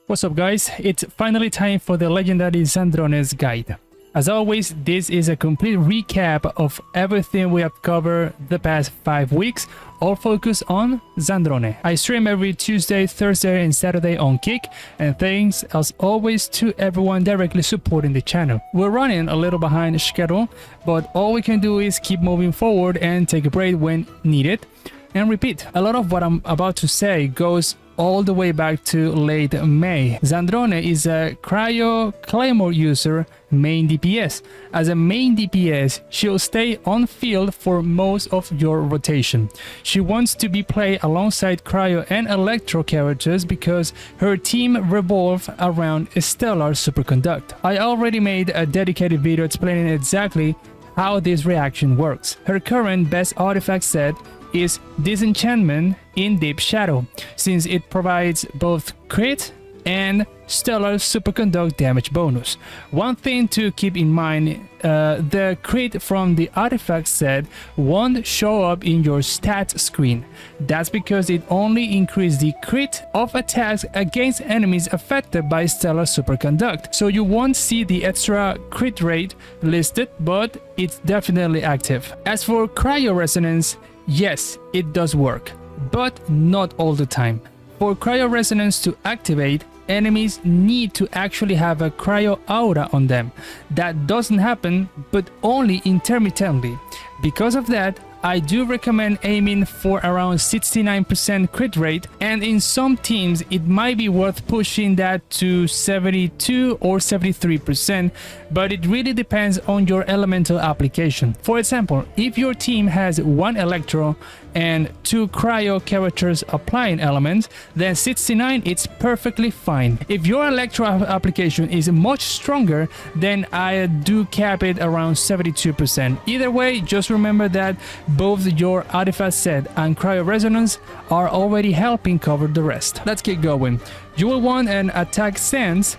What's up guys, it's finally time for the legendary Sandrone's guide. As always, this is a complete recap of everything we have covered the past 5 weeks, all focused on Sandrone. I stream every Tuesday, Thursday and Saturday on Kick, and thanks as always to everyone directly supporting the channel. We're running a little behind schedule, but all we can do is keep moving forward and take a break when needed. And repeat, a lot of what I'm about to say goes all the way back to late May. Sandrone is a Cryo Claymore user, main DPS. As a main DPS, she'll stay on field for most of your rotation. She wants to be played alongside Cryo and Electro characters because her team revolves around Stellar Superconduct. I already made a dedicated video explaining exactly how this reaction works. Her current best artifact set is Disenchantment in Deep Shadow, since it provides both crit and stellar superconduct damage bonus. One thing to keep in mind, the crit from the artifact set won't show up in your stats screen. That's because it only increases the crit of attacks against enemies affected by stellar superconduct, so you won't see the extra crit rate listed, but it's definitely active. As for Cryo Resonance, yes, it does work, but not all the time. For Cryo Resonance to activate, enemies need to actually have a Cryo Aura on them. That doesn't happen, but only intermittently. Because of that, I do recommend aiming for around 69% crit rate, and in some teams it might be worth pushing that to 72 or 73%, but it really depends on your elemental application. For example, if your team has 1 Electro and 2 Cryo characters applying elements, then 69 is perfectly fine. If your Electro application is much stronger, then I do cap it around 72%. Either way, just remember that both your artifact set and Cryo Resonance are already helping cover the rest. Let's keep going. You will want an attack sense,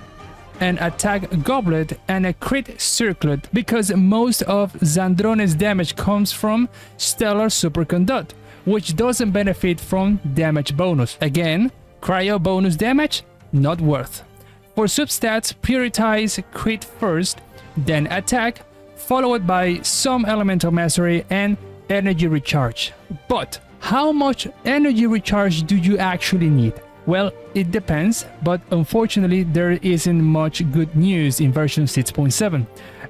an attack goblet, and a crit circlet, because most of Sandrone's damage comes from stellar superconduct, which doesn't benefit from damage bonus. Again, cryo bonus damage, not worth. For substats, prioritize crit first, then attack, followed by some elemental mastery and energy recharge. But how much energy recharge do you actually need? Well, it depends, but unfortunately there isn't much good news in version 6.7.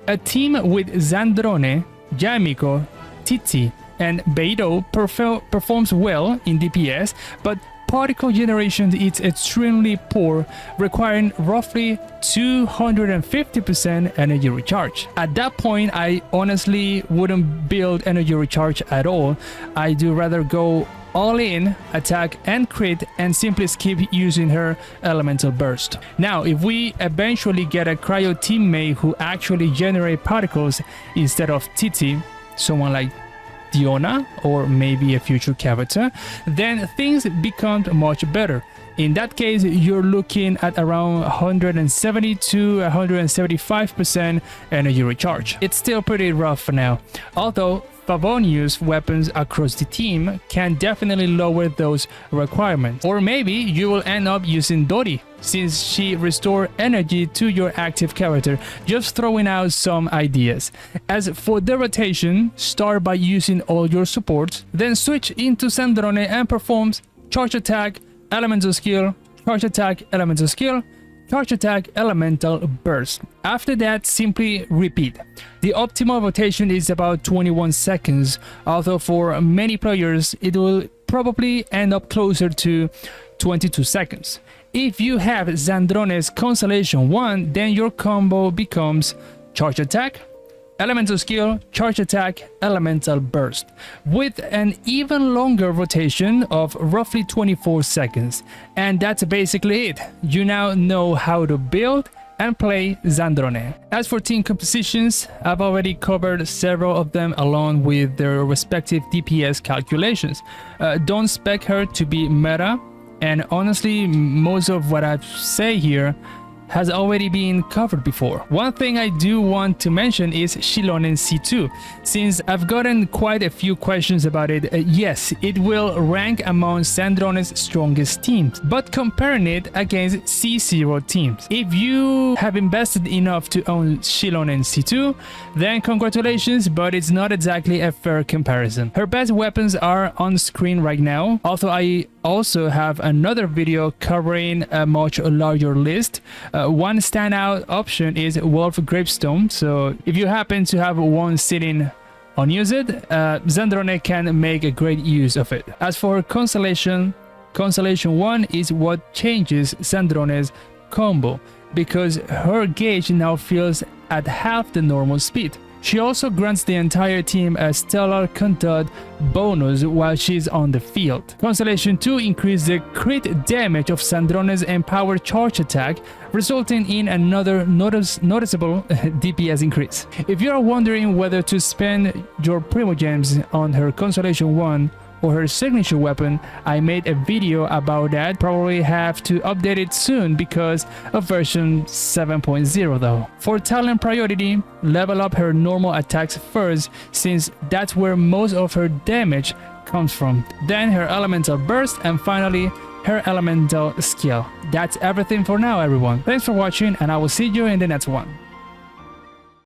A team with Sandrone, Yamiko, Titi, and Beidou performs well in DPS, but particle generation is extremely poor, requiring roughly 250% energy recharge. At that point, I honestly wouldn't build energy recharge at all. I do rather go all in, attack and crit, and simply skip using her elemental burst. Now, if we eventually get a cryo teammate who actually generate particles instead of Titi, someone like Diona or maybe a future character, then things become much better. In that case, you're looking at around 170 to 175% energy recharge. It's still pretty rough for now, although Favonius weapons across the team can definitely lower those requirements. Or maybe you will end up using Dori, since she restores energy to your active character. Just throwing out some ideas. As for the rotation, start by using all your supports, then switch into Sandrone and performs charge attack, elemental skill, charge attack, elemental skill, charge attack, elemental burst. After that, simply repeat. The optimal rotation is about 21 seconds, although for many players it will probably end up closer to 22 seconds. If you have Sandrone's Constellation 1, then your combo becomes charge attack, elemental skill, charge attack, elemental burst, with an even longer rotation of roughly 24 seconds. And that's basically it. You now know how to build and play Sandrone. As for team compositions, I've already covered several of them along with their respective DPS calculations. Don't expect her to be meta, and honestly most of what I say here has already been covered before. One thing I do want to mention is Shilonen C2. Since I've gotten quite a few questions about it, yes, it will rank among Sandrone's strongest teams, but comparing it against C0 teams. If you have invested enough to own Shilonen C2, then congratulations, but it's not exactly a fair comparison. Her best weapons are on screen right now, although I also have another video covering a much larger list. One standout option is Wolf Gravestone, so if you happen to have one sitting unused, Sandrone can make a great use of it. As for Constellation 1 is what changes Sandrone's combo, because her gauge now feels at half the normal speed. She also grants the entire team a stellar conduct bonus while she's on the field. Constellation 2 increases the crit damage of Sandrone's empowered charge attack, resulting in another noticeable DPS increase. If you are wondering whether to spend your Primogems on her Constellation 1 or her signature weapon, I made a video about that. Probably have to update it soon because of version 7.0 though. For talent priority, level up her normal attacks first, since that's where most of her damage comes from. Then her elemental burst, and finally her elemental skill. That's everything for now, everyone. Thanks for watching, and I will see you in the next one.